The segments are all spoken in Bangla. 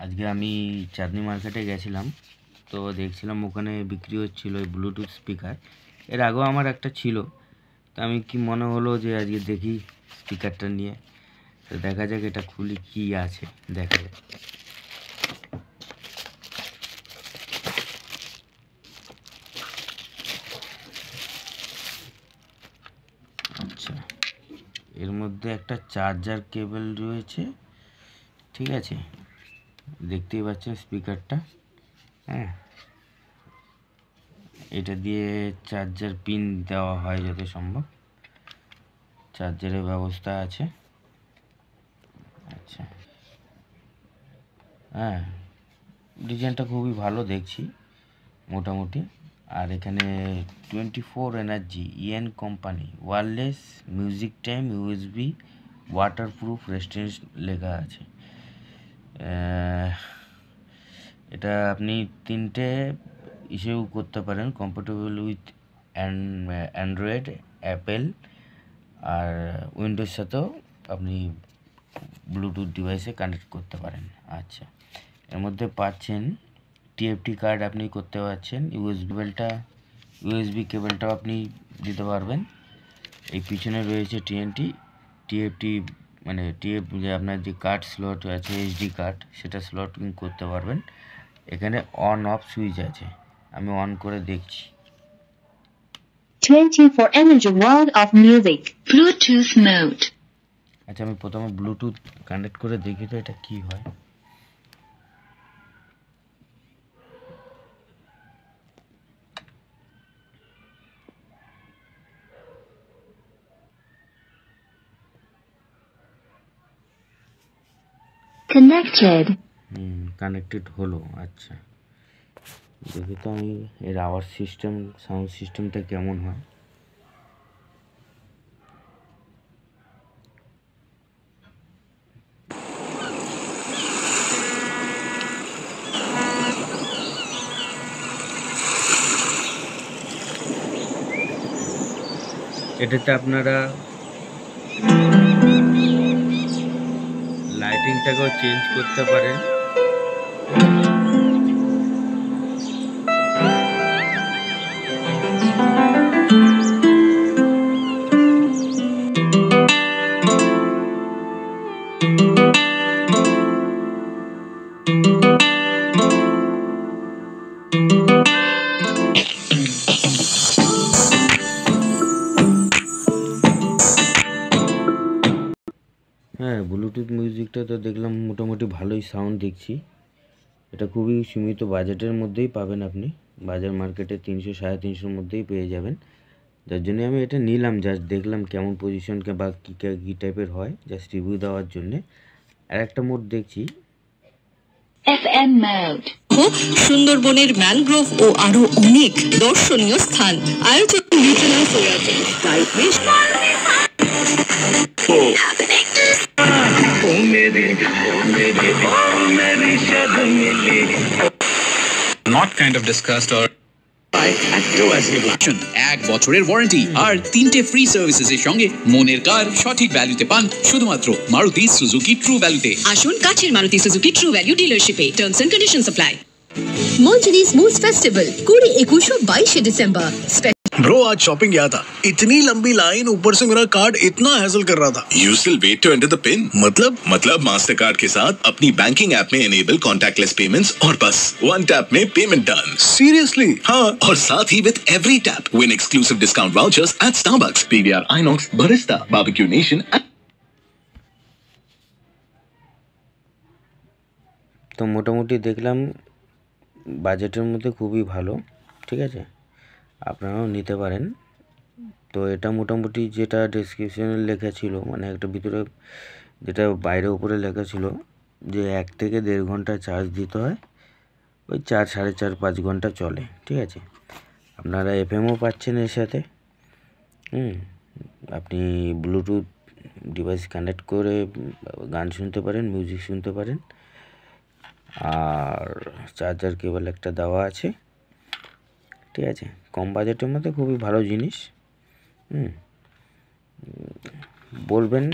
আজকে আমি চাঁদনি মার্কেটে গেছিলাম, তো দেখছিলাম ওখানে বিক্রি হচ্ছিল এই ব্লুটুথ স্পিকার। এর আগেও আমার একটা ছিল, তো আমি কি মনে হলো যে আজকে দেখি স্পিকারটা নিয়ে, তো দেখা যাক এটা খুলি কি আছে, দেখা যাক। আচ্ছা, এর মধ্যে একটা চার্জার কেবল রয়েছে, ঠিক আছে, দেখতেই পাচ্ছেন স্পিকারটা। হ্যাঁ, এটা দিয়ে চার্জার পিন দেওয়া হয় যত সম্ভব, চার্জারের ব্যবস্থা আছে। আচ্ছা, হ্যাঁ, ডিজাইনটা খুবই ভালো দেখছি মোটামুটি। আর এখানে 24 energy EN company wireless music time USB waterproof resistance লেখা আছে। এটা আপনি তিনটে ইস্যু করতে পারেন, কম্পাটেবল উইথ অ্যান্ড্রয়েড, অ্যাপেল আর উইন্ডোজ সাথেও আপনি ব্লুটুথ ডিভাইসে কানেক্ট করতে পারেন। আচ্ছা, এর মধ্যে পাচ্ছেন টিএফটি কার্ড আপনি করতে পারছেন, ইউএসবি কেবলটাও আপনি দিতে পারবেন। এই পিছনে রয়েছে টিএফটি মানে যে আপনার যে কার্ড স্লট আছে, এইচডি কার্ড, সেটা স্লটিং করতে পারবেন। এখানে অন অফ সুইচ আছে, আমি অন করে দেখছি। 24 Energy World of Music Bluetooth mode। আচ্ছা, আমি প্রথমে ব্লুটুথ কানেক্ট করে দেখি তো এটা কি হয়। কানেক্টেড হলো। আচ্ছা, দেখি তো আমি এর আওয়াজ সিস্টেম, সাউন্ড সিস্টেমটা কেমন হয়। এটাতে আপনারা লাইটিংটাকেও চেঞ্জ করতে পারেন। হ্যাঁ, ব্লুটুথ মিউজিকটা তো দেখলাম মোটামুটি ভালোই সাউন্ড দেখছি। এটা খুবই সীমিত বাজেটের মধ্যেই পাবেন আপনি, বাজার মার্কেটে 300-350-র মধ্যেই পেয়ে যাবেন। যার জন্য আমি এটা নিলাম, জাস্ট দেখলাম কেমন পজিশন বা কী টাইপের হয়, জাস্ট রিভিউ দেওয়ার জন্যে। আর একটা মোড দেখছি FM mode। সুন্দরবনের ম্যানগ্রোভ ও আরো অনেক দর্শনীয় স্থান আয়োজন not kind of discussed or এক বছরের ওয়ারেন্টি আর 3টে ফ্রি সার্ভিসেসের সঙ্গে মনের কার সঠিক ভ্যালুতে পান শুধুমাত্র মারুতি সুজুকি ট্রু ভ্যালুতে। আসুন কাছের মারুতি সুজুকি ট্রু ভ্যালু ডিলারশিপে, টার্মস এন্ড কন্ডিশনস অ্যাপ্লাই। মঞ্জুরি স্মুথ ফেস্টিভ্যাল 20, 21 और 22 दिसंबर। ब्रो, आज शॉपिंग गया था, इतनी लंबी लाइन, ऊपर से मेरा कार्ड इतना हैसल कर रहा था। You still wait to enter the PIN? मतलब मास्टर कार्ड के साथ अपनी बैंकिंग ऐप में एनेबल कॉन्टैक्टलेस पेमेंट्स और बस वन टैप में पेमेंट डन। सीरियसली? हाँ, और साथ ही with every tap win exclusive discount vouchers at Starbucks, PVR Inox, Barista, Barbecue Nation। তো মোটামুটি দেখলাম বাজেটের মধ্যে খুবই ভালো, ঠিক আছে, আপনারাও নিতে পারেন। তো এটা মোটামুটি যেটা ডেসক্রিপশনে লেখা ছিল, মানে একটা ভিতরে যেটা বাইরে উপরে লেখা ছিল যে 1 থেকে 1.5 ঘন্টা চার্জ দিতে হয়, ওই 4-4.5 ঘন্টা চলে, ঠিক আছে। আপনারা এফএমও পাচ্ছেন এর সাথে। আপনি ব্লুটুথ ডিভাইস কানেক্ট করে গান শুনতে পারেন, মিউজিক শুনতে পারেন। আর চার্জার কেবল একটা দেওয়া আছে, ঠিক আছে। কম বাজেটের মধ্যে খুবই ভালো জিনিস। বলবেন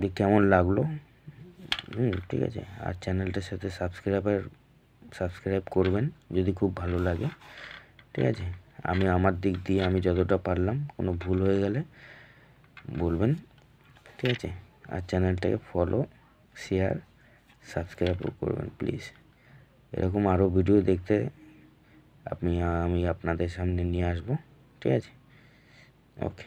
যে কেমন লাগলো, ঠিক আছে। আর চ্যানেলটার সাথে সাবস্ক্রাইব করবেন যদি খুব ভালো লাগে, ঠিক আছে। আমি আমার দিক দিয়ে আমি যতটা পারলাম, কোনো ভুল হয়ে গেলে বলবেন, ঠিক আছে। আর চ্যানেলটাকে ফলো, শেয়ার, সাবস্ক্রাইবও করবেন প্লিজ। এরকম আরও ভিডিও দেখতে আমি আপনাদের সামনে নিয়ে আসবো, ঠিক আছে। ওকে।